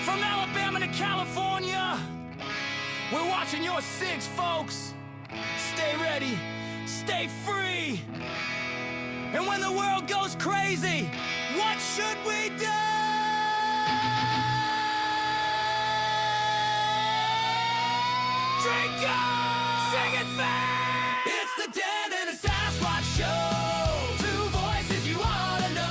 From Alabama to California, we're watching your six, folks. Stay ready, stay free. And when the world goes crazy, what should we do? Drink up, sing it fast. It's the Denton and Sasquatch show. Two voices you ought to know.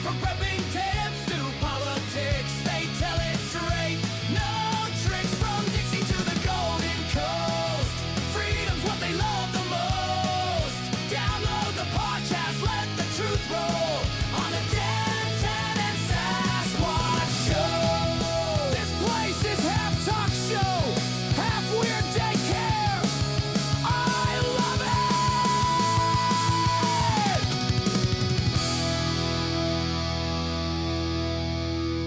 From prepping tips to politics, they tell it straight. No tricks from Dixie to the Golden Coast. Freedom's what they love the most. Download the podcast, let the truth roll on the Denton and Sasquatch show. This place is half talk show, half weird daycare. I love it!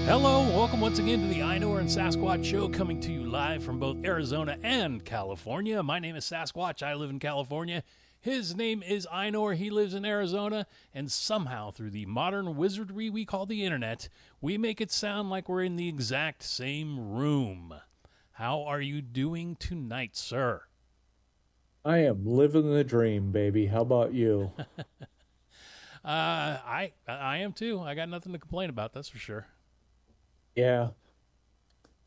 Hello, welcome once again to the Denton and Sasquatch show, coming to you live from both Arizona and California. My name is Sasquatch. I live in California. His name is Einor. He lives in Arizona. And somehow, through the modern wizardry we call the internet, we make it sound like we're in the exact same room. How are you doing tonight, sir? I am living the dream, baby. How about you? I am too. I got nothing to complain about, that's for sure. Yeah.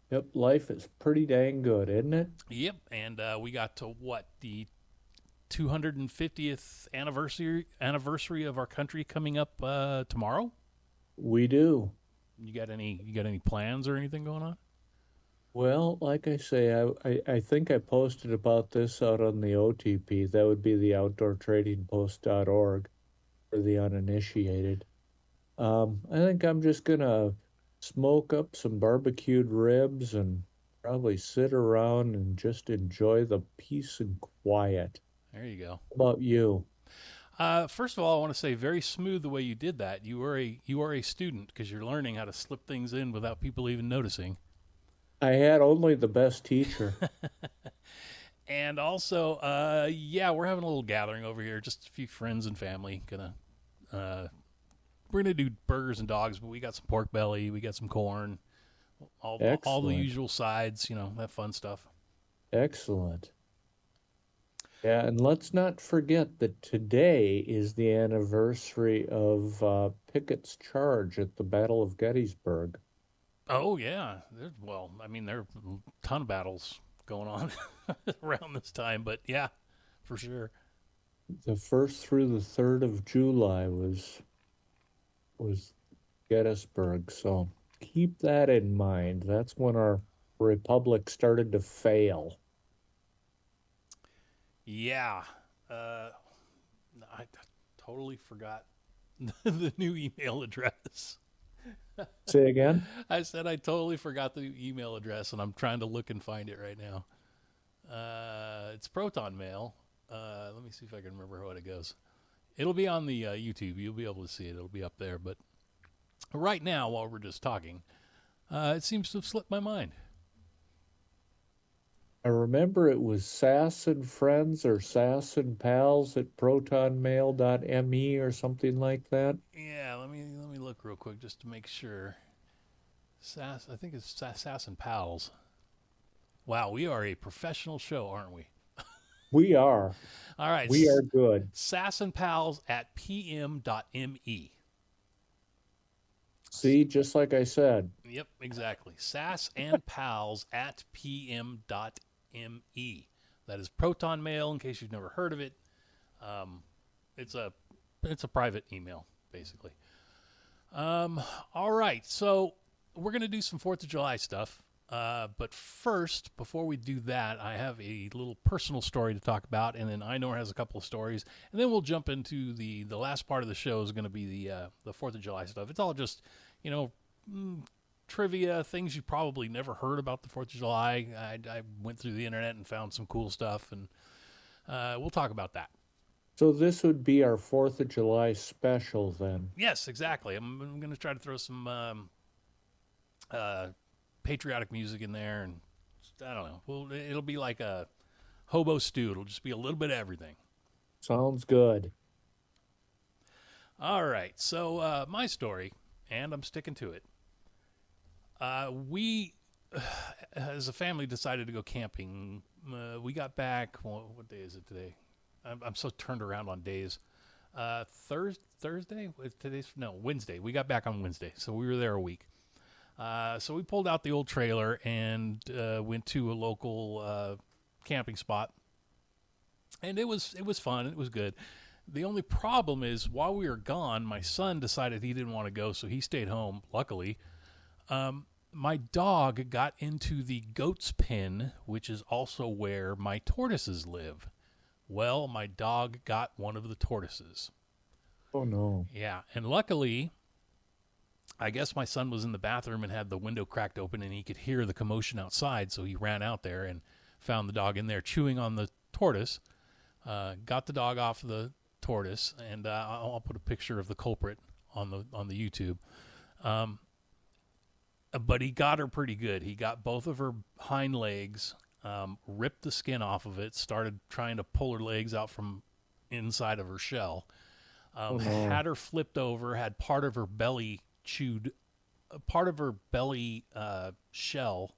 Yep, life is pretty dang good, isn't it? Yep, and we got to the 250th anniversary of our country coming up tomorrow. We do. You got any plans or anything going on? Well, like I say, I think I posted about this out on the OTP. That would be the outdoortradingpost.org for the uninitiated. I think I'm just going to smoke up some barbecued ribs and probably sit around and just enjoy the peace and quiet. There you go. How about you? First of all, I want to say very smooth the way you did that. You are a student because you're learning how to slip things in without people even noticing. I had only the best teacher. And also, we're having a little gathering over here. Just a few friends and family. We're gonna do burgers and dogs, but we got some pork belly, we got some corn, all the usual sides. That fun stuff. Excellent. Yeah, and let's not forget that today is the anniversary of Pickett's charge at the Battle of Gettysburg. Oh, yeah. There are a ton of battles going on around this time, but yeah, for sure. The 1st through the 3rd of July was Gettysburg, so keep that in mind. That's when our republic started to fail. Yeah. I totally forgot the new email address. Say again? I said I totally forgot the email address, and I'm trying to look and find it right now. It's Proton Mail. Let me see if I can remember how it goes. It'll be on the YouTube. You'll be able to see it. It'll be up there. But right now, while we're just talking, it seems to have slipped my mind. I remember it was Sass and Friends or Sass and Pals at protonmail.me or something like that. Yeah, let me look real quick just to make sure. I think it's Sass and Pals. Wow, we are a professional show, aren't we? We are. All right. We are good. Sass and Pals at pm.me. See, just like I said. Yep, exactly. Sass and Pals at pm.me. That is Proton Mail, in case you've never heard of it. It's a private email, basically. All right, so we're going to do some 4th of July stuff. But first, before we do that, I have a little personal story to talk about, and then Einor has a couple of stories, and then we'll jump into the last part of the show is going to be the 4th of July stuff. It's all just, trivia, things you probably never heard about the 4th of July. I went through the internet and found some cool stuff, and we'll talk about that. So this would be our 4th of July special then? Yes, exactly. I'm going to try to throw some patriotic music in there, and I don't know. Well, it'll be like a hobo stew. It'll just be a little bit of everything. Sounds good. All right. So my story, and I'm sticking to it. We, as a family, decided to go camping. We got back. What day is it today? I'm so turned around on days. Thursday? Wednesday. We got back on Wednesday, so we were there a week. So we pulled out the old trailer and went to a local camping spot, and it was fun. It was good. The only problem is, while we were gone, my son decided he didn't want to go, so he stayed home. Luckily, my dog got into the goat's pen, which is also where my tortoises live. Well, my dog got one of the tortoises. Oh, no. Yeah, and luckily, I guess my son was in the bathroom and had the window cracked open, and he could hear the commotion outside, so he ran out there and found the dog in there chewing on the tortoise, got the dog off the tortoise, and I'll put a picture of the culprit on the YouTube. But he got her pretty good. He got both of her hind legs, ripped the skin off of it, started trying to pull her legs out from inside of her shell, no. had her flipped over, had part of her belly chewed, part of her belly shell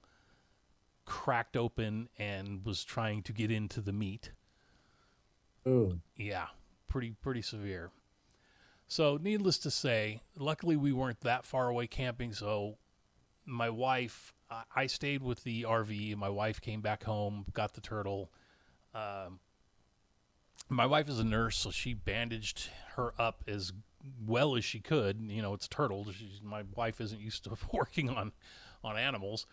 cracked open, and was trying to get into the meat. Ooh. Yeah, pretty severe. So needless to say, luckily we weren't that far away camping, so my wife, I stayed with the RV. My wife came back home, got the turtle. My wife is a nurse, so she bandaged her up as well as she could. You know, it's a turtle. My wife isn't used to working on animals.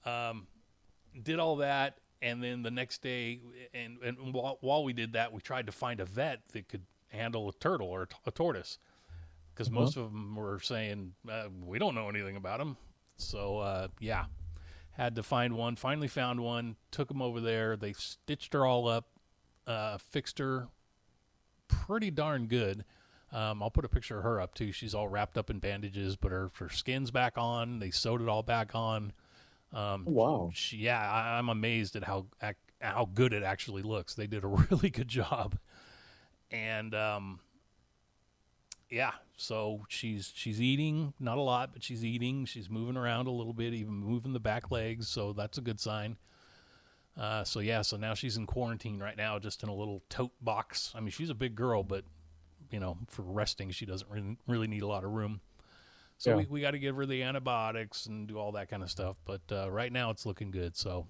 Did all that, and then the next day, and while we did that, we tried to find a vet that could handle a turtle or a tortoise, because most of them were saying, we don't know anything about them. So, yeah, had to find one. Finally found one, took them over there. They stitched her all up, fixed her pretty darn good. I'll put a picture of her up, too. She's all wrapped up in bandages, but her skin's back on. They sewed it all back on. Wow. I'm amazed at how good it actually looks. They did a really good job. And, yeah, so she's eating, not a lot, but she's eating. She's moving around a little bit, even moving the back legs, so that's a good sign. So now she's in quarantine right now, just in a little tote box. I mean, she's a big girl, but, you know, for resting, she doesn't really need a lot of room. So we got to give her the antibiotics and do all that kind of stuff. But right now it's looking good, so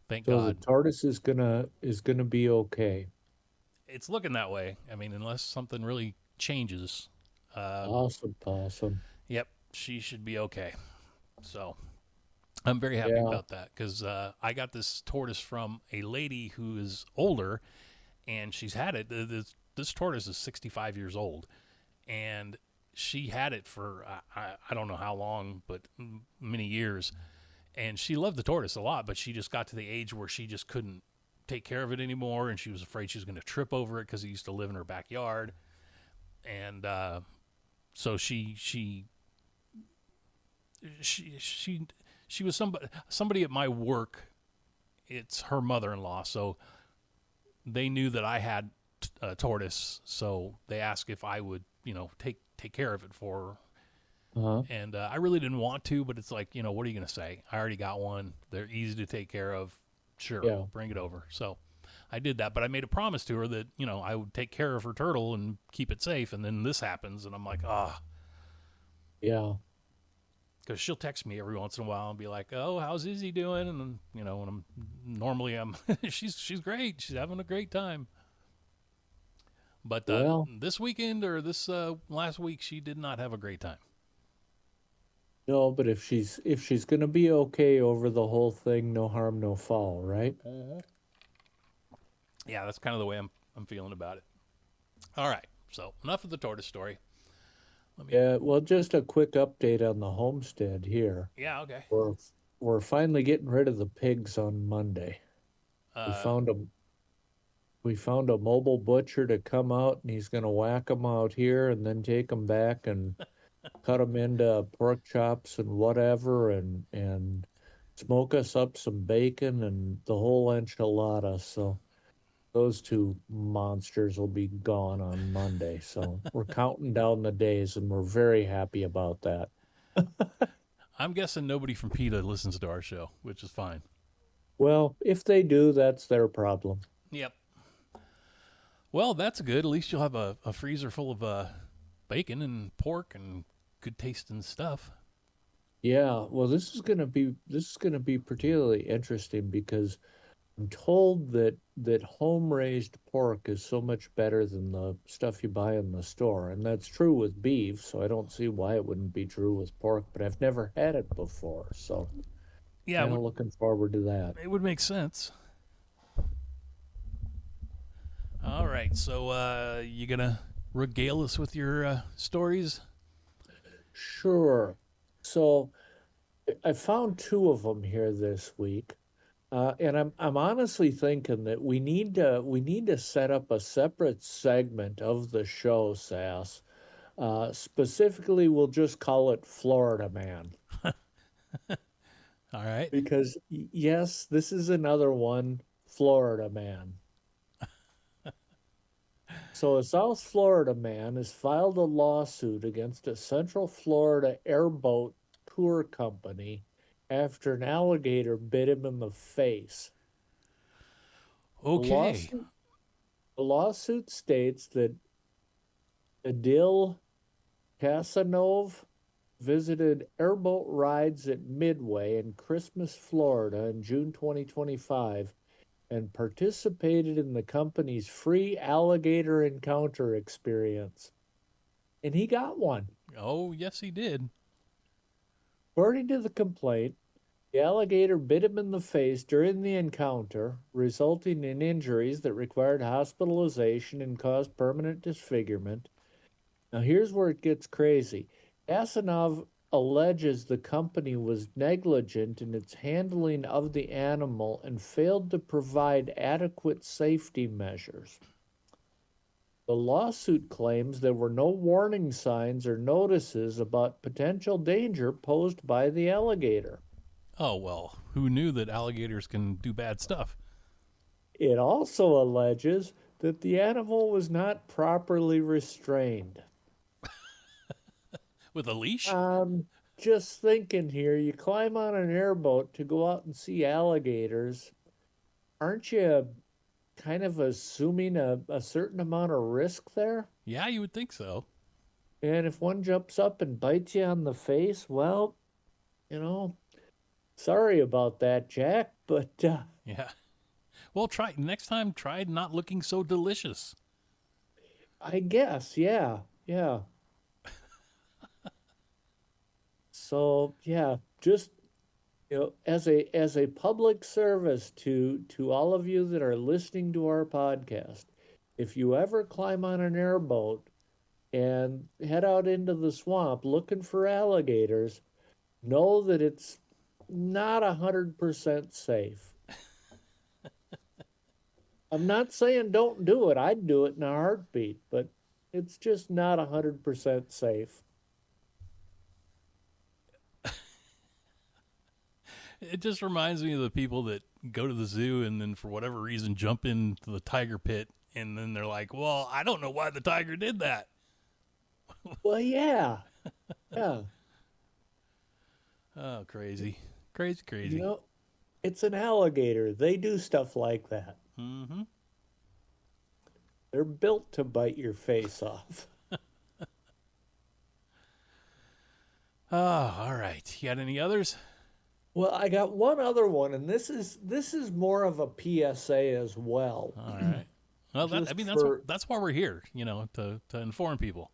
thank God. So the tortoise is gonna be okay. It's looking that way. I mean, unless something really changes. Awesome. Yep, she should be okay. So I'm very happy about that, because I got this tortoise from a lady who is older, and she's had it. This tortoise is 65 years old, and she had it for I don't know how long, but many years. And she loved the tortoise a lot, but she just got to the age where she just couldn't take care of it anymore, and she was afraid she was going to trip over it because it used to live in her backyard. And so she was somebody at my work. It's her mother-in-law, so they knew that I had a tortoise, so they asked if I would, take care of it for her. And I really didn't want to, but it's like, what are you going to say? I already got one. They're easy to take care of. Sure, bring it over. So I did that, but I made a promise to her that, I would take care of her turtle and keep it safe. And then this happens, and I'm like, Yeah. Because she'll text me every once in a while and be like, "Oh, how's Izzy doing?" And then, when I'm she's great. She's having a great time. But this weekend or this last week, she did not have a great time. No, but if she's gonna be okay over the whole thing, no harm, no foul, right? Yeah, that's kind of the way I'm feeling about it. All right, so enough of the tortoise story. Well, just a quick update on the homestead here. Yeah, okay. We're finally getting rid of the pigs on Monday. We found a mobile butcher to come out, and he's going to whack them out here and then take them back and cut them into pork chops and whatever, and smoke us up some bacon and the whole enchilada. So those two monsters will be gone on Monday. So we're counting down the days, and we're very happy about that. I'm guessing nobody from PETA listens to our show, which is fine. Well, if they do, that's their problem. Yep. Well, that's good. At least you'll have a freezer full of bacon and pork and good tasting stuff. Yeah, well, this is gonna be particularly interesting because I'm told that home raised pork is so much better than the stuff you buy in the store, and that's true with beef. So I don't see why it wouldn't be true with pork. But I've never had it before, so Yeah, kind of looking forward to that. it would make sense. All right, so you gonna regale us with your stories? Sure. So I found two of them here this week. And I'm honestly thinking that we need to set up a separate segment of the show, Sass. Specifically, we'll just call it Florida Man, All right. because yes, this is another one, Florida Man. So a South Florida man has filed a lawsuit against a Central Florida airboat tour company after an alligator bit him in the face. Okay. The lawsuit states that Adil Casanova visited airboat rides at Midway in Christmas, Florida in June 2025 and participated in the company's free alligator encounter experience. And he got one. Oh, yes, he did. According to the complaint, the alligator bit him in the face during the encounter, resulting in injuries that required hospitalization and caused permanent disfigurement. Now, here's where it gets crazy. Asanov alleges the company was negligent in its handling of the animal and failed to provide adequate safety measures. The lawsuit claims there were no warning signs or notices about potential danger posed by the alligator. Oh, well, who knew that alligators can do bad stuff? It also alleges that the animal was not properly restrained. With a leash? Just thinking here, you climb on an airboat to go out and see alligators. Aren't you kind of assuming a certain amount of risk there? Yeah, you would think so. And if one jumps up and bites you on the face, well, sorry about that, Jack, but Yeah. Well, next time, try not looking so delicious. I guess, yeah. So, yeah, just as a public service to all of you that are listening to our podcast, if you ever climb on an airboat and head out into the swamp looking for alligators, know that it's not 100% safe. I'm not saying don't do it. I'd do it in a heartbeat, but it's just not 100% safe. It just reminds me of the people that go to the zoo and then for whatever reason jump into the tiger pit and then they're like, well, I don't know why the tiger did that. Well, yeah. Yeah. Oh, crazy. Crazy. It's an alligator. They do stuff like that. Mm-hmm. They're built to bite your face off. Oh, all right. You got any others? Well, I got one other one, and this is more of a PSA as well. All right. Well, that's why we're here, to inform people.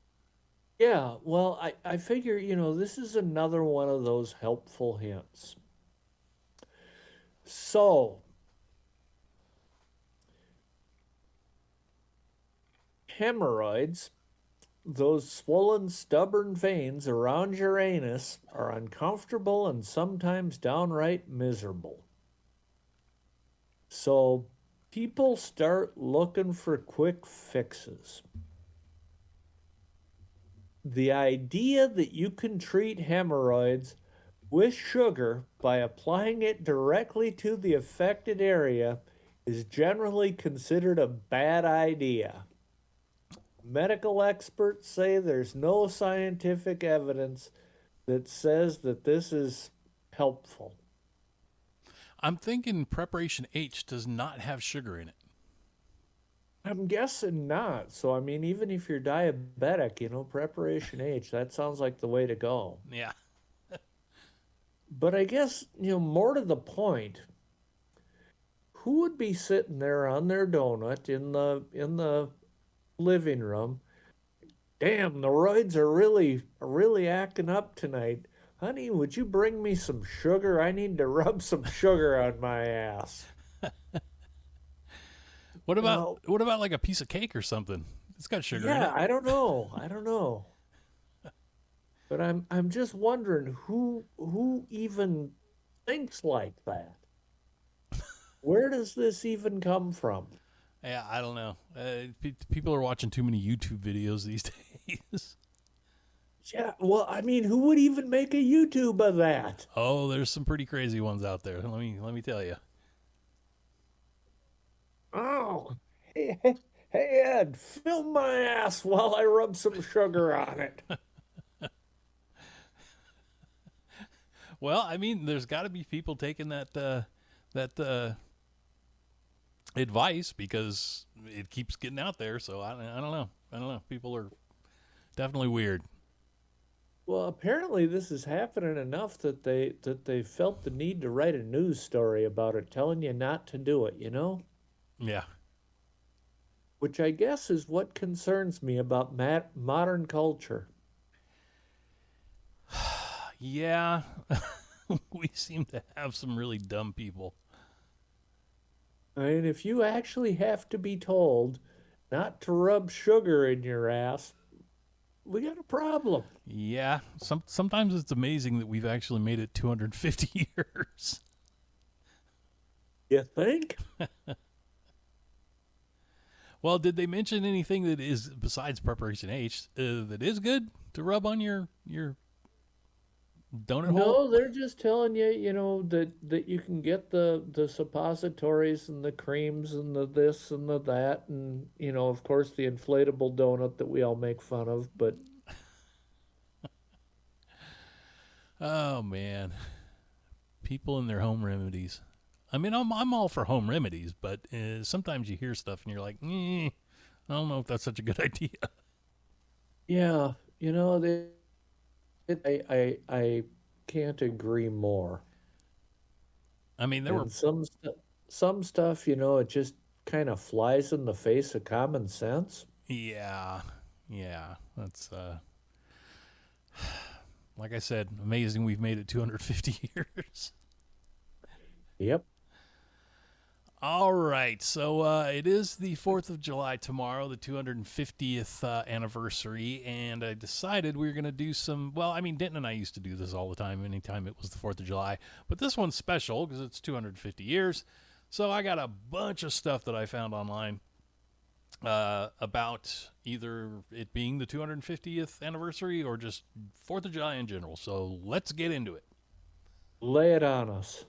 Yeah, well, I figure, this is another one of those helpful hints. So, hemorrhoids, those swollen, stubborn veins around your anus, are uncomfortable and sometimes downright miserable. So, people start looking for quick fixes. The idea that you can treat hemorrhoids with sugar by applying it directly to the affected area is generally considered a bad idea. Medical experts say there's no scientific evidence that says that this is helpful? I'm thinking Preparation H does not have sugar in it. I'm guessing not. So, I mean, even if you're diabetic, Preparation H, that sounds like the way to go. Yeah. But I guess, more to the point, who would be sitting there on their donut in the living room? Damn, the roids are really acting up tonight. Honey, would you bring me some sugar? I need to rub some sugar on my ass. What about like a piece of cake or something? It's got sugar in it. Yeah, I don't know. But I'm just wondering who even thinks like that. Where does this even come from? Yeah, I don't know. People are watching too many YouTube videos these days. Yeah, well, I mean, who would even make a YouTube of that? Oh, there's some pretty crazy ones out there. Let me tell you. Oh, hey, Ed, film my ass while I rub some sugar on it. Well, I mean, there's got to be people taking that advice because it keeps getting out there. So I don't know. I don't know. People are definitely weird. Well, apparently this is happening enough that they felt the need to write a news story about it, telling you not to do it, Yeah. Which I guess is what concerns me about modern culture. Yeah. We seem to have some really dumb people. I mean, if you actually have to be told not to rub sugar in your ass, we got a problem. Yeah. Sometimes it's amazing that we've actually made it 250 years. You think? Well, did they mention anything that is besides Preparation H that is good to rub on your donut hole? No, they're just telling you, that you can get the suppositories and the creams and the this and the that and, of course, the inflatable donut that we all make fun of, but Oh man, people and their home remedies. I mean, I'm all for home remedies, but sometimes you hear stuff and you're like, I don't know if that's such a good idea. yeah, I can't agree more. I mean, there And were some stuff, it just kind of flies in the face of common sense. yeah, that's like I said, amazing. We've made it 250 years. Yep. All right, so it is the 4th of July tomorrow, the 250th anniversary, and I decided we were going to do some, well, I mean, Denton and I used to do this all the time, anytime it was the 4th of July, but this one's special because it's 250 years, so I got a bunch of stuff that I found online about either it being the 250th anniversary or just 4th of July in general, so let's get into it. Lay it on us.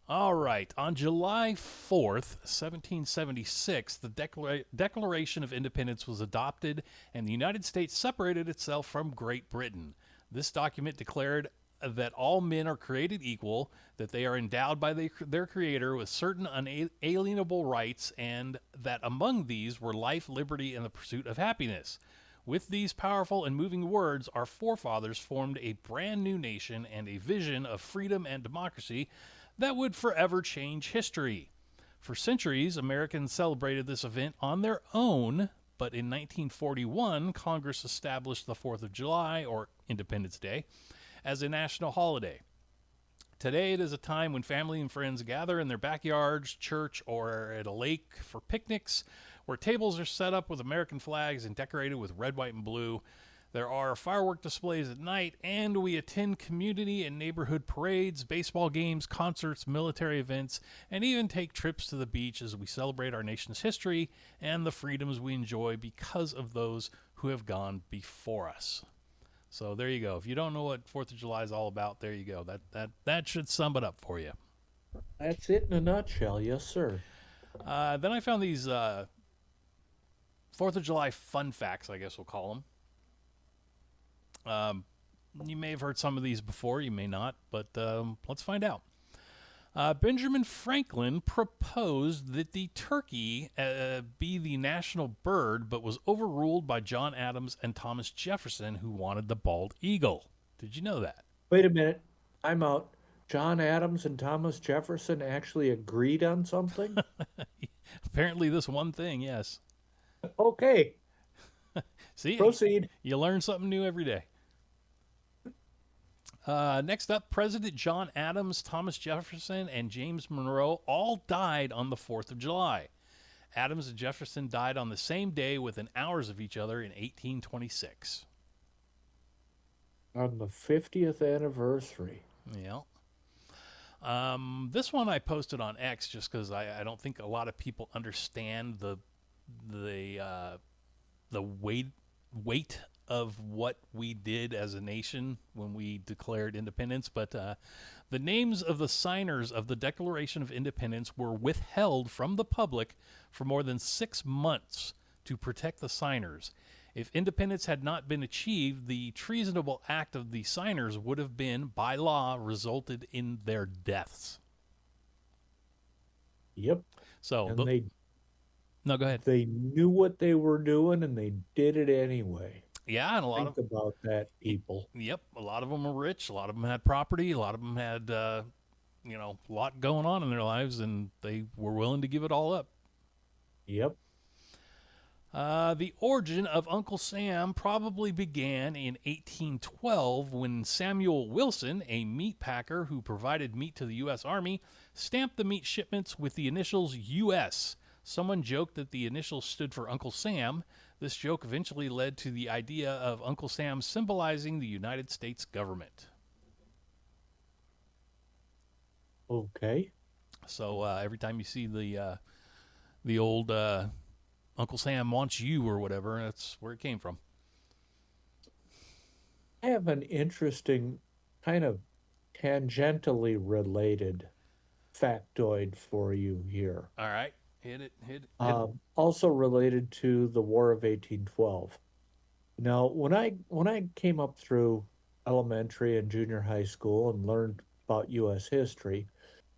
All right. On July 4th, 1776, the Declaration of Independence was adopted and the United States separated itself from Great Britain. This document declared that all men are created equal, that they are endowed by their Creator with certain unalienable rights, and that among these were life, liberty, and the pursuit of happiness. With these powerful and moving words, our forefathers formed a brand new nation and a vision of freedom and democracy that would forever change history. For centuries, Americans celebrated this event on their own, but in 1941, Congress established the 4th of July, or Independence Day, as a national holiday. Today, it is a time when family and friends gather in their backyards, church, or at a lake for picnics, where tables are set up with American flags and decorated with red, white, and blue. There are firework displays at night, and we attend community and neighborhood parades, baseball games, concerts, military events, and even take trips to the beach as we celebrate our nation's history and the freedoms we enjoy because of those who have gone before us. So there you go. If you don't know what 4th of July is all about, there you go. That should sum it up for you. That's it in a nutshell. Yes, sir. Then I found these 4th of July fun facts, I guess we'll call them. You may have heard some of these before, you may not, but let's find out. Benjamin Franklin proposed that the turkey be the national bird, but was overruled by John Adams and Thomas Jefferson, who wanted the bald eagle. Did you know that? Wait a minute. I'm out. John Adams and Thomas Jefferson actually agreed on something? Apparently, this one thing, yes. Okay, See, proceed. you learn something new every day. Next up, President John Adams, Thomas Jefferson, and James Monroe all died on the 4th of July. Adams and Jefferson died on the same day within hours of each other in 1826. On the 50th anniversary. Yeah. This one I posted on X just because I don't think a lot of people understand the weight of what we did as a nation when we declared independence. But the names of the signers of the Declaration of Independence were withheld from the public for more than 6 months to protect the signers. If independence had not been achieved, the treasonable act of the signers would have been, by law, resulted in their deaths. Yep. So, And no, go ahead. they knew what they were doing and they did it anyway. Yeah, and a lot Think about that, people. Yep, a lot of them were rich. A lot of them had property. A lot of them had, a lot going on in their lives, and they were willing to give it all up. Yep. The origin of Uncle Sam probably began in 1812 when Samuel Wilson, a meat packer who provided meat to the U.S. Army, stamped the meat shipments with the initials U.S. Someone joked that the initials stood for Uncle Sam. This joke eventually led to the idea of Uncle Sam symbolizing the United States government. Okay. So every time you see the old Uncle Sam wants you or whatever, that's where it came from. I have an interesting, kind of tangentially related factoid for you here. All right, hit it. Also related to the War of 1812. Now, when I came up through elementary and junior high school and learned about U.S. history,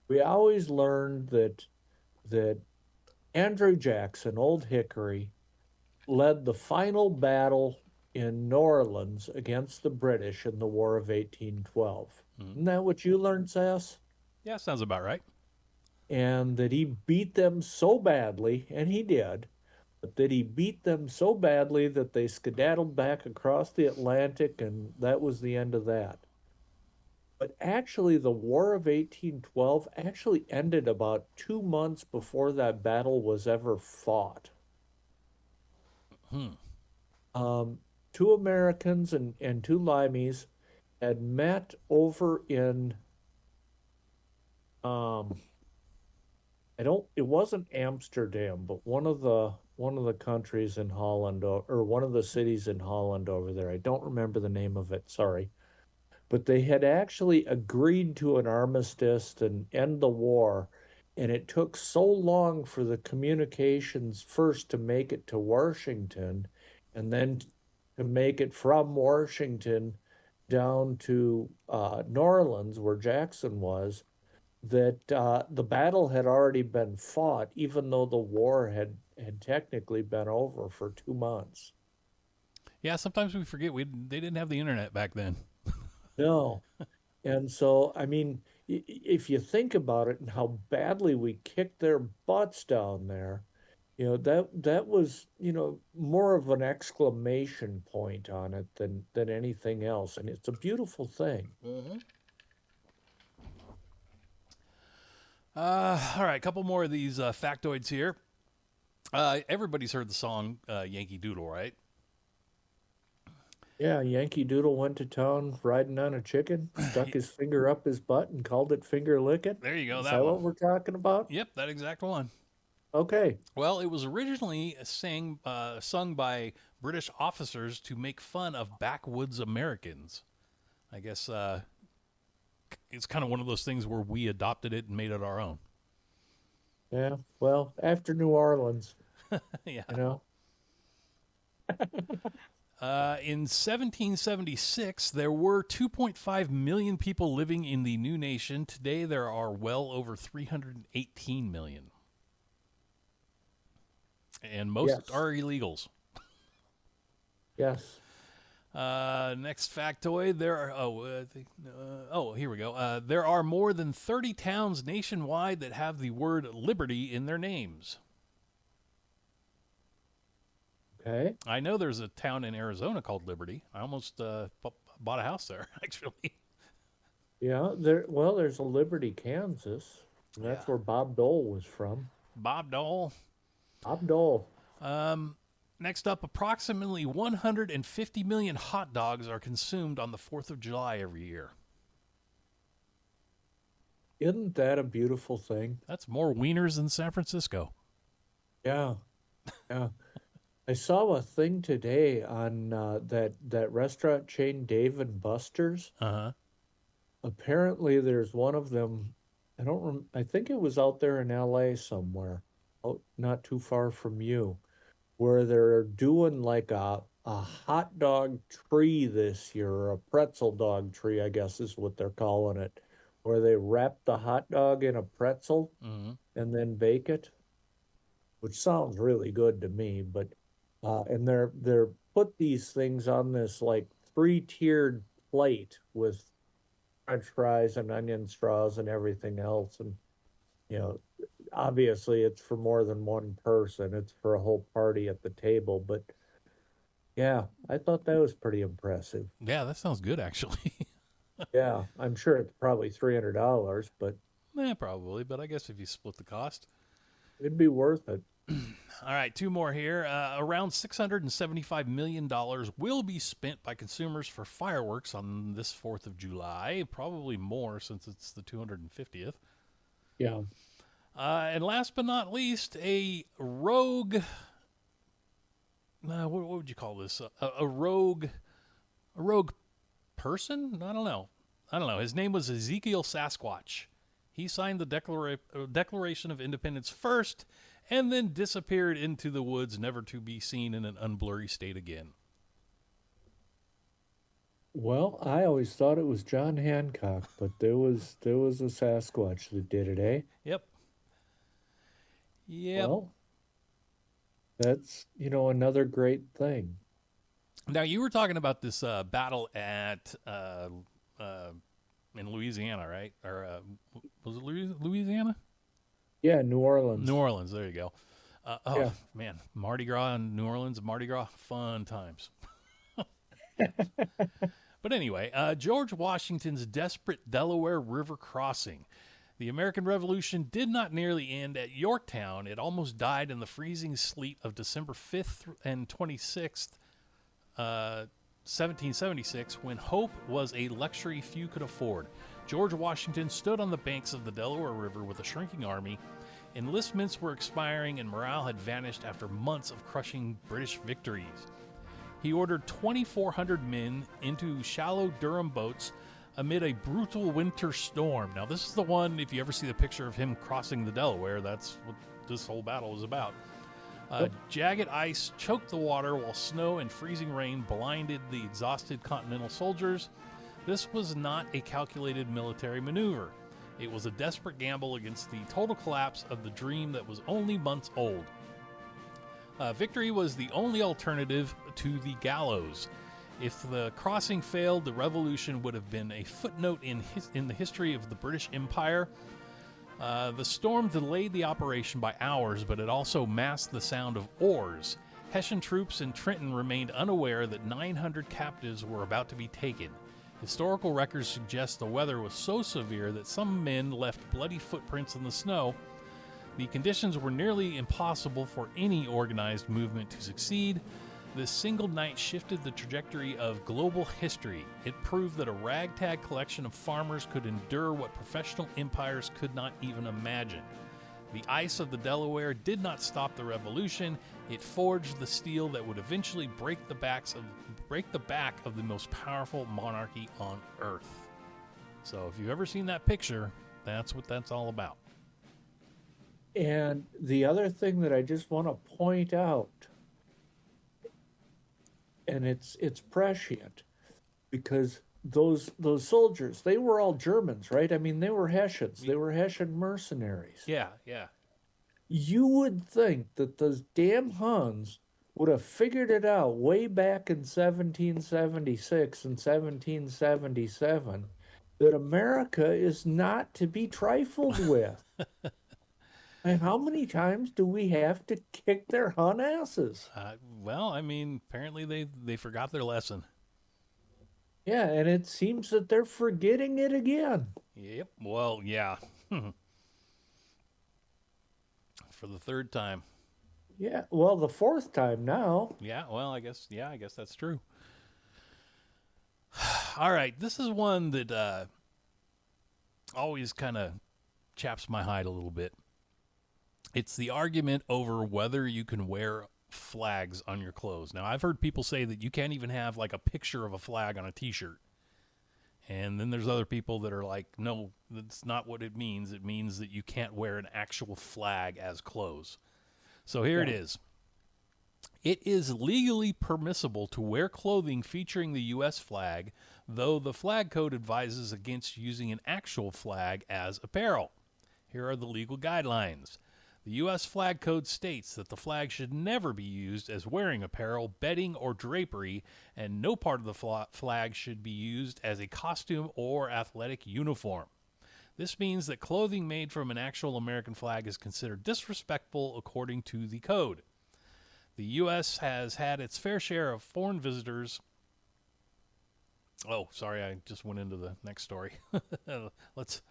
we always learned that Andrew Jackson, Old Hickory, led the final battle in New Orleans against the British in the War of 1812. Isn't that what you learned, Sass? Yeah, sounds about right. And that he beat them so badly, and he did, but that he beat them so badly that they skedaddled back across the Atlantic, and that was the end of that. But actually, the War of 1812 actually ended about 2 months before that battle was ever fought. Two Americans and two Limeys had met over in it wasn't Amsterdam, but one of the countries in Holland, or one of the cities in Holland over there. I don't remember the name of it, sorry. But they had actually agreed to an armistice and end the war, and it took so long for the communications first to make it to Washington, and then to make it from Washington down to New Orleans, where Jackson was, that the battle had already been fought, even though the war had technically been over for 2 months. Yeah, sometimes we forget they didn't have the internet back then. No. And so, I mean, if you think about it and how badly we kicked their butts down there, that was, more of an exclamation point on it than anything else. And it's a beautiful thing. Mm-hmm. All right, a couple more of these factoids here. Everybody's heard the song Yankee Doodle, right? Yeah, Yankee Doodle went to town riding on a chicken, stuck his finger up his butt and called it finger licking. There you go. Is that that one. what we're talking about? Yep, that exact one. Okay. Well, it was originally sung by British officers to make fun of backwoods Americans. I guess it's kind of one of those things where we adopted it and made it our own. Yeah, well, after New Orleans, Yeah. In 1776, there were 2.5 million people living in the new nation. Today, there are well over 318 million. And most are illegals. Yes. Next factoid, there are, here we go. There are more than 30 towns nationwide that have the word liberty in their names. Okay. I know there's a town in Arizona called Liberty. I almost bought a house there, actually. Yeah, there's a Liberty, Kansas. And that's where Bob Dole was from. Bob Dole. Bob Dole. Next up, approximately 150 million hot dogs are consumed on the 4th of July every year. Isn't that a beautiful thing? That's more wieners than San Francisco. Yeah. Yeah. I saw a thing today on that restaurant chain, Dave and Buster's. Uh-huh. Apparently, there's one of them. I think it was out there in L.A. somewhere, not too far from you, where they're doing like a hot dog tree this year, or a pretzel dog tree, I guess is what they're calling it, where they wrap the hot dog in a pretzel and then bake it, which sounds really good to me, but. And they're put these things on this like 3-tiered plate with French fries and onion straws and everything else. And, you know, obviously it's for more than one person. It's for a whole party at the table. But yeah, I thought that was pretty impressive. Yeah, that sounds good, actually. Yeah, I'm sure it's probably $300, but Probably, but I guess if you split the cost. it'd be worth it. All right, two more here. Around $675 million will be spent by consumers for fireworks on this 4th of July. Probably more since it's the 250th. Yeah. And last but not least, a rogue... what would you call this? A rogue person? I don't know. His name was Ezekiel Sasquatch. He signed the Declaration of Independence first, and then disappeared into the woods, never to be seen in an unblurry state again. Well, I always thought it was John Hancock, but there was a Sasquatch that did it, eh? Yep. Well, that's, another great thing. Now, you were talking about this battle at in Louisiana, right? Or was it Louisiana? Yeah, New Orleans. New Orleans, there you go. Yeah. Man, Mardi Gras in New Orleans, Mardi Gras, fun times. But anyway, George Washington's desperate Delaware River crossing. The American Revolution did not nearly end at Yorktown. It almost died in the freezing sleet of December 5th and 26th, 1776, when hope was a luxury few could afford. George Washington stood on the banks of the Delaware River with a shrinking army. Enlistments were expiring and morale had vanished after months of crushing British victories. He ordered 2,400 men into shallow Durham boats amid a brutal winter storm. Now, this is the one, if you ever see the picture of him crossing the Delaware, that's what this whole battle is about. Jagged ice choked the water while snow and freezing rain blinded the exhausted Continental soldiers. This was not a calculated military maneuver. It was a desperate gamble against the total collapse of the dream that was only months old. Victory was the only alternative to the gallows. If the crossing failed, the revolution would have been a footnote in the history of the British Empire. The storm delayed the operation by hours, but it also masked the sound of oars. Hessian troops in Trenton remained unaware that 900 captives were about to be taken. Historical records suggest the weather was so severe that some men left bloody footprints in the snow. The conditions were nearly impossible for any organized movement to succeed. This single night shifted the trajectory of global history. It proved that a ragtag collection of farmers could endure what professional empires could not even imagine. The ice of the Delaware did not stop the revolution. It forged the steel that would eventually break the back of the most powerful monarchy on earth. So if you've ever seen that picture, that's what that's all about. And the other thing that I just want to point out, and it's prescient because those soldiers, they were all Germans, right? I mean, they were Hessians. They were Hessian mercenaries. Yeah, yeah. You would think that those damn Huns would have figured it out way back in 1776 and 1777 that America is not to be trifled with. And how many times do we have to kick their Hun asses? Well, I mean, apparently they forgot their lesson. Yeah, and it seems that they're forgetting it again. Yep. Well, yeah. For the third time. Yeah, well, the fourth time now. Yeah, well, I guess that's true. All right, this is one that always kind of chaps my hide a little bit. It's the argument over whether you can wear flags on your clothes. Now, I've heard people say that you can't even have like a picture of a flag on a t-shirt. And then there's other people that are like, no, that's not what it means. It means that you can't wear an actual flag as clothes. So here it is. It is legally permissible to wear clothing featuring the U.S. flag, though the flag code advises against using an actual flag as apparel. Here are the legal guidelines. The U.S. flag code states that the flag should never be used as wearing apparel, bedding, or drapery, and no part of the flag should be used as a costume or athletic uniform. This means that clothing made from an actual American flag is considered disrespectful according to the code. The U.S. has had its fair share of foreign visitors. Oh, sorry, I just went into the next story. Let's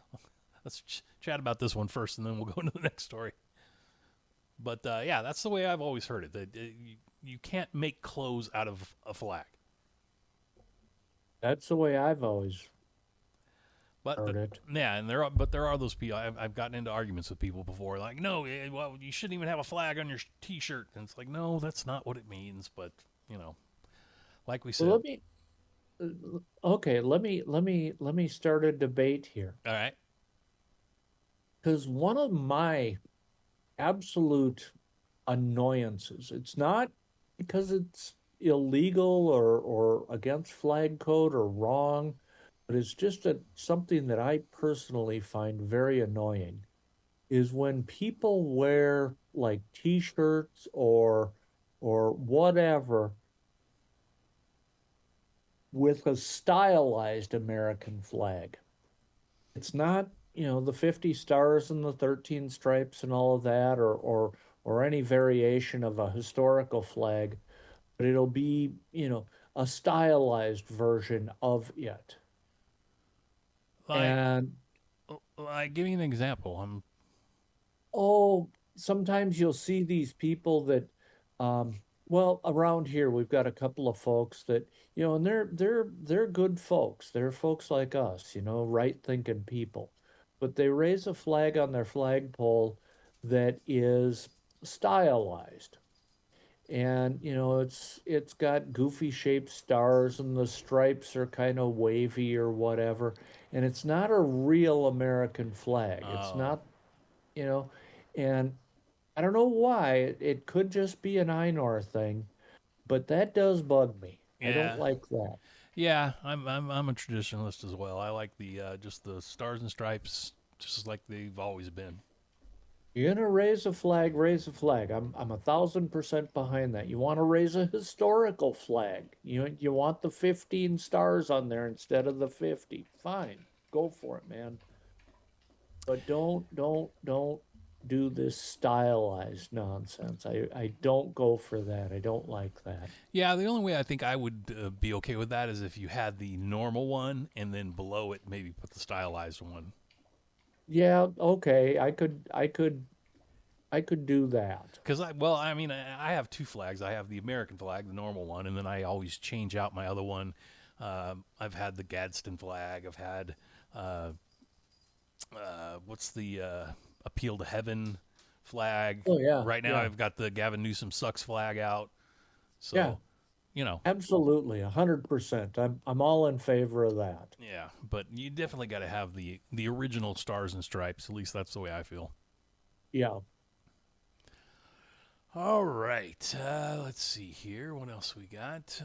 chat about this one first, and then we'll go into the next story. But yeah, that's the way I've always heard it. That you can't make clothes out of a flag. That's the way I've always heard it. Yeah, and there are those people. I've gotten into arguments with people before, like, no, well, you shouldn't even have a flag on your T-shirt, and it's like, no, that's not what it means. But like we said, Well, let me start a debate here. All right. Because one of my absolute annoyances, it's not because it's illegal or against flag code or wrong, but it's just something that I personally find very annoying, is when people wear like T-shirts or whatever with a stylized American flag. It's not, the 50 stars and the 13 stripes and all of that, or any variation of a historical flag, but it'll be, a stylized version of it. And give me an example. Sometimes you'll see these people that, around here we've got a couple of folks that, and they're good folks. They're folks like us, right thinking people. But they raise a flag on their flagpole that is stylized. And, it's got goofy shaped stars and the stripes are kind of wavy or whatever. And it's not a real American flag. Oh. It's not, and I don't know why. It could just be an Einor thing, but that does bug me. Yeah. I don't like that. Yeah, I'm a traditionalist as well. I like the just the stars and stripes, just like they've always been. You're gonna raise a flag, raise a flag. I'm 1,000% behind that. You want to raise a historical flag. You want the 15 stars on there instead of the 50. Fine, go for it, man. But don't do this stylized nonsense. I don't go for that. I don't like that. Yeah, the only way I think I would be okay with that is if you had the normal one and then below it maybe put the stylized one. Yeah, okay. I could do that. Because I have two flags. I have the American flag, the normal one, and then I always change out my other one. I've had the Gadsden flag. I've had what's the Appeal to Heaven flag. Oh yeah. Right now yeah. I've got the Gavin Newsom sucks flag out. So, yeah. Absolutely, 100%. I'm all in favor of that. Yeah, but you definitely got to have the original stars and stripes. At least that's the way I feel. Yeah. All right. Let's see here. What else we got?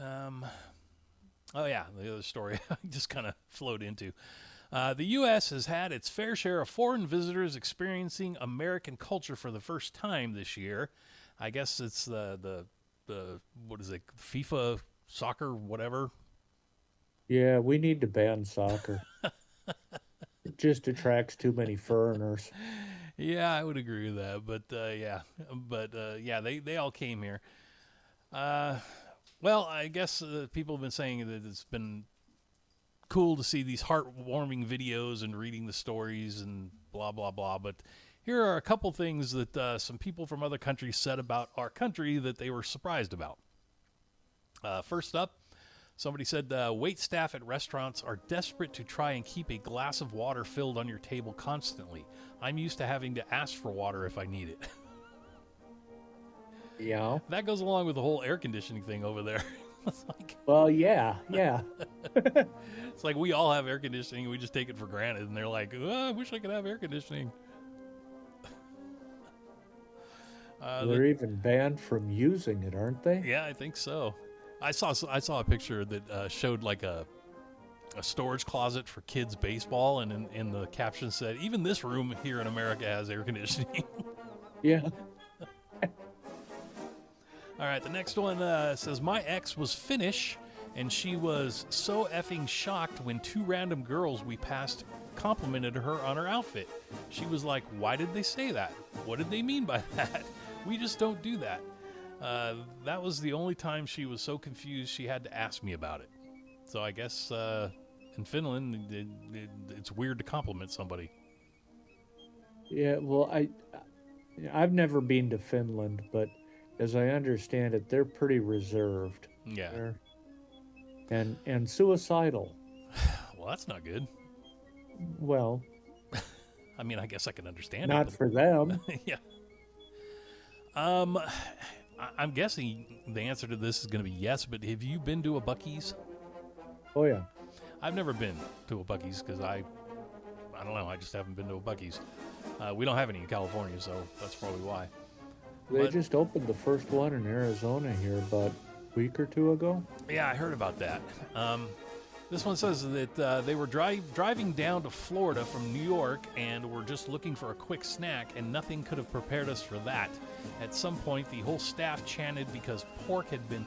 Oh, yeah, the other story I just kind of flowed into. The U.S. has had its fair share of foreign visitors experiencing American culture for the first time this year. I guess it's the what is it, FIFA soccer, whatever. Yeah, we need to ban soccer. It just attracts too many foreigners. Yeah, I would agree with that. Yeah, they all came here. Well, I guess people have been saying that it's been cool to see these heartwarming videos and reading the stories and blah, blah, blah. But here are a couple things that some people from other countries said about our country that they were surprised about. First up, somebody said wait staff at restaurants are desperate to try and keep a glass of water filled on your table constantly. I'm used to having to ask for water if I need it. Yeah. That goes along with the whole air conditioning thing over there. It's like, Well, yeah. it's like we all have air conditioning. We just take it for granted. And they're like, oh, I wish I could have air conditioning. They're even banned from using it, aren't they? Yeah, I think so. I saw a picture that showed like a storage closet for kids' baseball, and in the caption said, even this room here in America has air conditioning. Yeah. All right, the next one says, my ex was Finnish, and she was so effing shocked when two random girls we passed complimented her on her outfit. She was like, why did they say that? What did they mean by that? We just don't do that. That was the only time she was so confused she had to ask me about it. So I guess in Finland, it's weird to compliment somebody. Yeah, well, I've never been to Finland, but as I understand it, they're pretty reserved. Yeah. And suicidal. Well, that's not good. Well, I mean, I guess I can understand not it. for them. Yeah. I'm guessing the answer to this is going to be yes, but have you been to a Buc-ee's? Oh, yeah. I've never been to a Buc-ee's because I don't know, I just haven't been to a Buc-ee's. We don't have any in California, so that's probably why. They But- just opened the first one in Arizona here about a week or two ago. Yeah, I heard about that. This one says that they were driving down to Florida from New York and were just looking for a quick snack, and nothing could have prepared us for that. At some point, the whole staff chanted because pork had been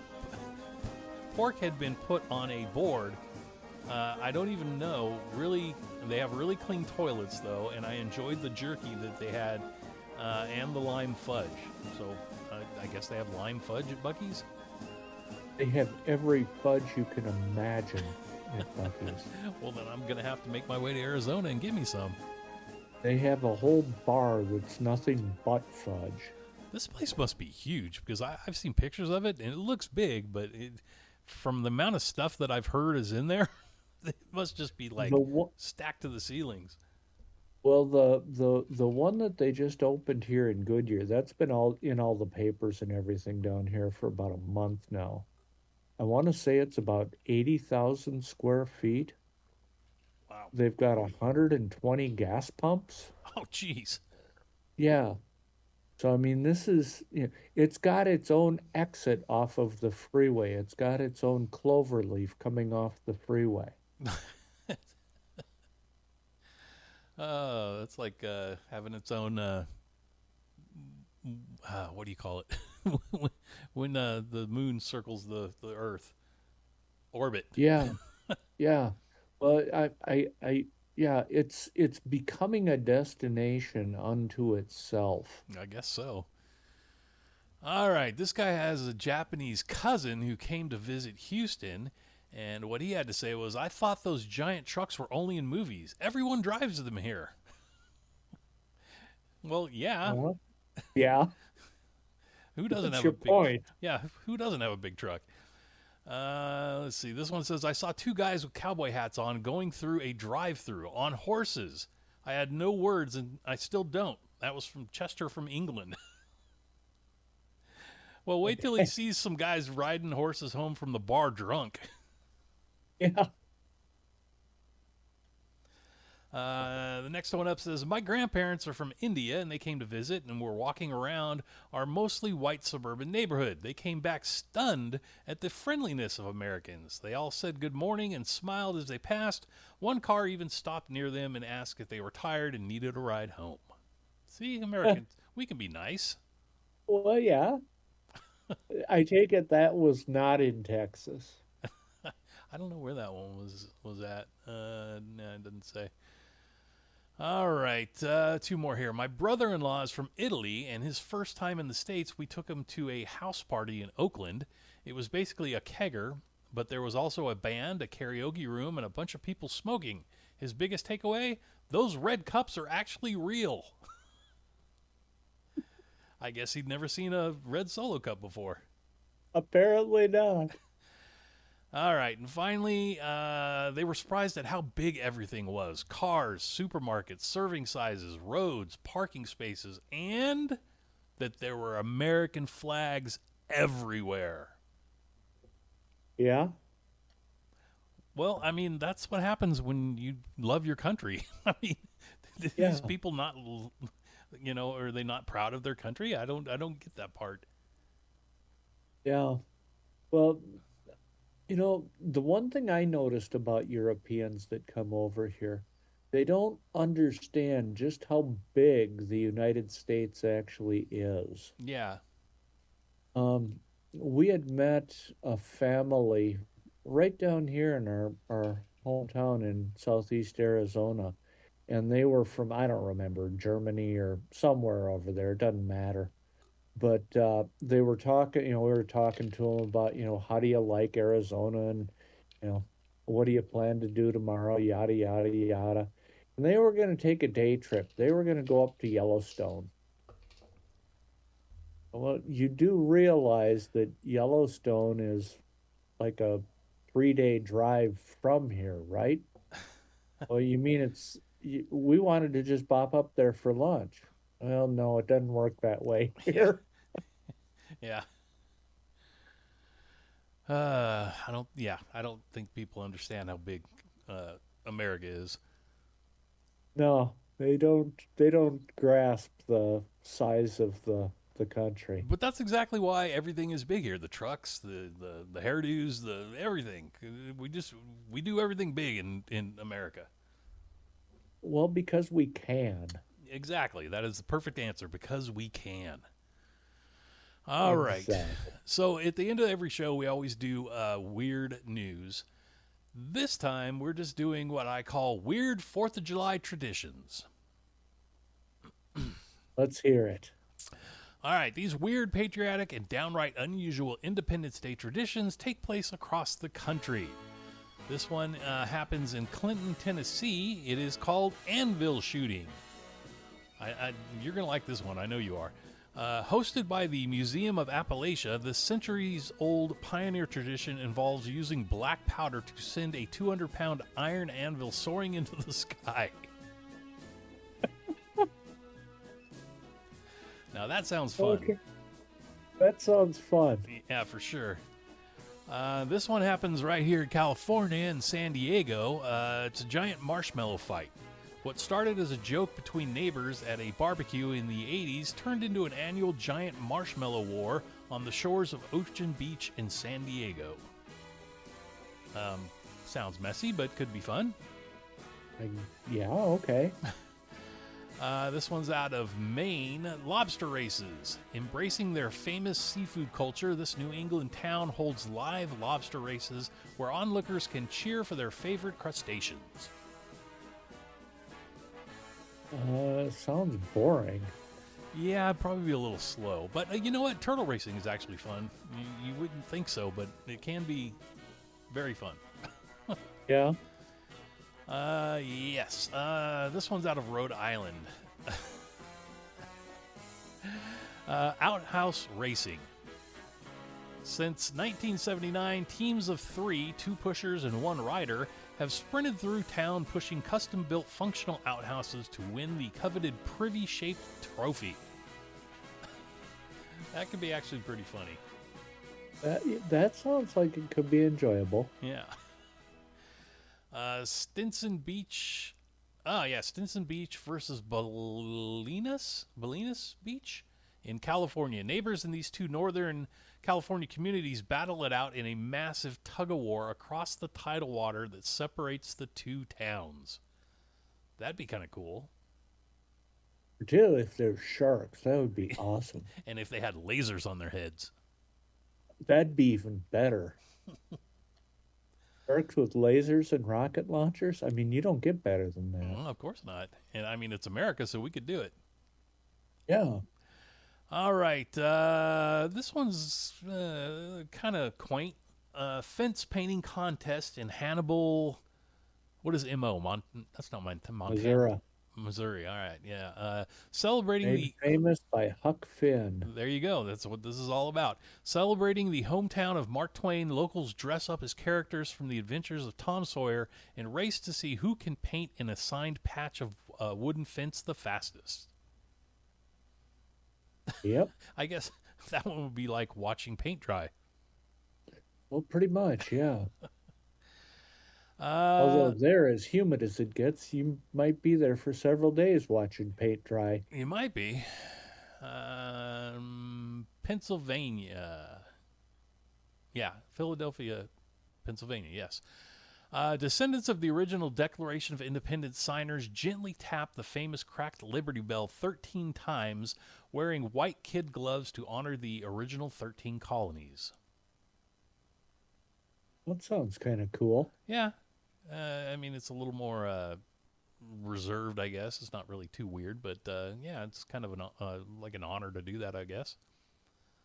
put on a board. I don't even know. Really, they have really clean toilets, though, and I enjoyed the jerky that they had and the lime fudge. So I guess they have lime fudge at Buc-ee's? They have every fudge you can imagine at Buc-ee's. Well, then I'm going to have to make my way to Arizona and get me some. They have a whole bar that's nothing but fudge. This place must be huge because I've seen pictures of it and it looks big, but from the amount of stuff that I've heard is in there, it must just be like stacked to the ceilings. Well, the one that they just opened here in Goodyear, that's been all in all the papers and everything down here for about a month now. I want to say it's about 80,000 square feet. Wow. They've got 120 gas pumps. Oh, jeez. Yeah. So, I mean, this is, it's got its own exit off of the freeway. It's got its own clover leaf coming off the freeway. Oh, that's like having its own, what do you call it? when the moon circles the Earth. Orbit. Yeah. Yeah. Well, yeah, it's becoming a destination unto itself. I guess so. All right, this guy has a Japanese cousin who came to visit Houston, and what he had to say was, I thought those giant trucks were only in movies. Everyone drives them here. Well, yeah. Yeah. Who doesn't That's have your a big point. Yeah, who doesn't have a big truck? Let's see. This one says, I saw two guys with cowboy hats on going through a drive-through on horses. I had no words, and I still don't. That was from Chester from England. Well, wait till he sees some guys riding horses home from the bar drunk. Yeah. The next one up says, my grandparents are from India and they came to visit and were walking around our mostly white suburban neighborhood. They came back stunned at the friendliness of Americans. They all said good morning and smiled as they passed. One car even stopped near them and asked if they were tired and needed a ride home. See, Americans, we can be nice. Well, yeah. I take it that was not in Texas. I don't know where that one was at. No, it doesn't say. All right, two more here. My brother-in-law is from Italy, and his first time in the States, we took him to a house party in Oakland. It was basically a kegger, but there was also a band, a karaoke room, and a bunch of people smoking. His biggest takeaway? Those red cups are actually real. I guess he'd never seen a red Solo cup before. Apparently not. All right, and finally, they were surprised at how big everything was. Cars, supermarkets, serving sizes, roads, parking spaces, and that there were American flags everywhere. Yeah? Well, I mean, that's what happens when you love your country. I mean, these people not, are they not proud of their country? I don't get that part. Yeah. Well, the one thing I noticed about Europeans that come over here, they don't understand just how big the United States actually is. Yeah. We had met a family right down here in our hometown in southeast Arizona, and they were from, I don't remember, Germany or somewhere over there. It doesn't matter. But they were talking, we were talking to them about, how do you like Arizona and, what do you plan to do tomorrow, yada, yada, yada. And they were going to take a day trip. They were going to go up to Yellowstone. Well, you do realize that Yellowstone is like a 3-day drive from here, right? Well, you mean we wanted to just bop up there for lunch. Well, no, it doesn't work that way here. Yeah. I don't think people understand how big America is. No, they don't grasp the size of the country. But that's exactly why everything is big here. The trucks, the hairdos, the everything. We do everything big in America. Well, because we can. Exactly. That is the perfect answer, because we can. All right. So at the end of every show, we always do weird news. This time, we're just doing what I call weird 4th of July traditions. Let's hear it. All right. These weird, patriotic, and downright unusual Independence Day traditions take place across the country. This one happens in Clinton, Tennessee. It is called anvil shooting. You're going to like this one. I know you are. Hosted by the Museum of Appalachia, the centuries-old pioneer tradition involves using black powder to send a 200-pound iron anvil soaring into the sky. Now, that sounds fun. Okay. That sounds fun. Yeah, for sure. This one happens right here in California in San Diego. It's a giant marshmallow fight. What started as a joke between neighbors at a barbecue in the 80s turned into an annual giant marshmallow war on the shores of Ocean Beach in San Diego. Sounds messy, but could be fun. Yeah, okay. This one's out of Maine. Lobster races. Embracing their famous seafood culture, this New England town holds live lobster races where onlookers can cheer for their favorite crustaceans. Sounds boring. Yeah, it'd probably be a little slow. But you know what? Turtle racing is actually fun. You wouldn't think so, but it can be very fun. Yeah. Yes. This one's out of Rhode Island. Outhouse racing. Since 1979, teams of 3, 2 pushers and 1 rider, have sprinted through town pushing custom-built functional outhouses to win the coveted privy-shaped trophy. That could be actually pretty funny. That sounds like it could be enjoyable. Yeah. Stinson Beach Oh, yeah, Stinson Beach versus Bolinas Beach in California. Neighbors in these two northern California communities battle it out in a massive tug-of-war across the tidal water that separates the two towns. That'd be kind of cool. Too, if there's sharks, that would be awesome. And if they had lasers on their heads. That'd be even better. Sharks with lasers and rocket launchers? I mean, you don't get better than that. Well, of course not. And I mean, it's America, so we could do it. Yeah. All right. This one's kind of quaint. Fence painting contest in Hannibal. What is MO? That's not Montana. Missouri. All right. Yeah. Celebrating Made famous by Huck Finn. There you go. That's what this is all about. Celebrating the hometown of Mark Twain, locals dress up as characters from the adventures of Tom Sawyer and race to see who can paint an assigned patch of wooden fence the fastest. Yep. I guess that one would be like watching paint dry. Well, pretty much, yeah. Although there, as humid as it gets, you might be there for several days watching paint dry. You might be. Pennsylvania. Yeah, Philadelphia, Pennsylvania, yes. Descendants of the original Declaration of Independence signers gently tap the famous cracked Liberty Bell 13 times, wearing white kid gloves to honor the original 13 colonies. That sounds kind of cool. Yeah. I mean, it's a little more reserved, I guess. It's not really too weird, but yeah, it's kind of like an honor to do that, I guess.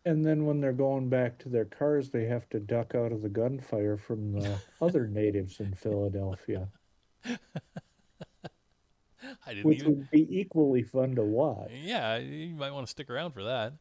And then when they're going back to their cars, they have to duck out of the gunfire from the other natives in Philadelphia. Which would be equally fun to watch. Yeah, you might want to stick around for that.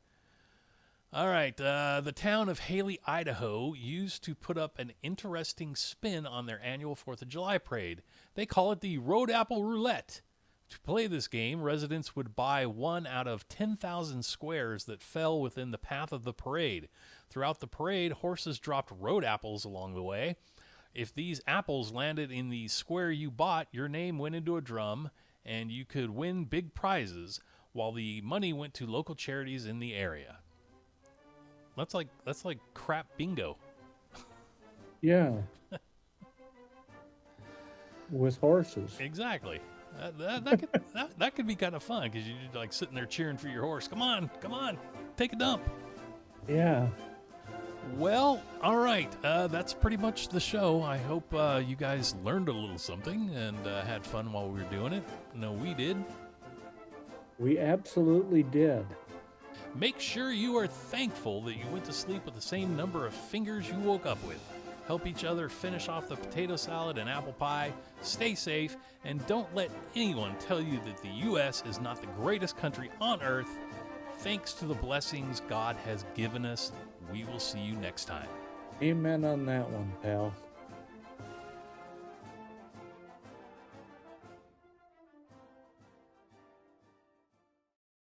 All right, the town of Haley, Idaho, used to put up an interesting spin on their annual 4th of July parade. They call it the Road Apple Roulette. To play this game, residents would buy one out of 10,000 squares that fell within the path of the parade. Throughout the parade, horses dropped road apples along the way. If these apples landed in the square you bought, your name went into a drum, and you could win big prizes, while the money went to local charities in the area. That's like crap bingo. Yeah. With horses. Exactly. That could be kind of fun because you're like sitting there cheering for your horse. Come on, take a dump. Yeah. Well, all right. That's pretty much the show. I hope you guys learned a little something and had fun while we were doing it. No, we did. We absolutely did. Make sure you are thankful that you went to sleep with the same number of fingers you woke up with. Help each other finish off the potato salad and apple pie. Stay safe, and don't let anyone tell you that the U.S. is not the greatest country on earth. Thanks to the blessings God has given us, we will see you next time. Amen on that one, pal.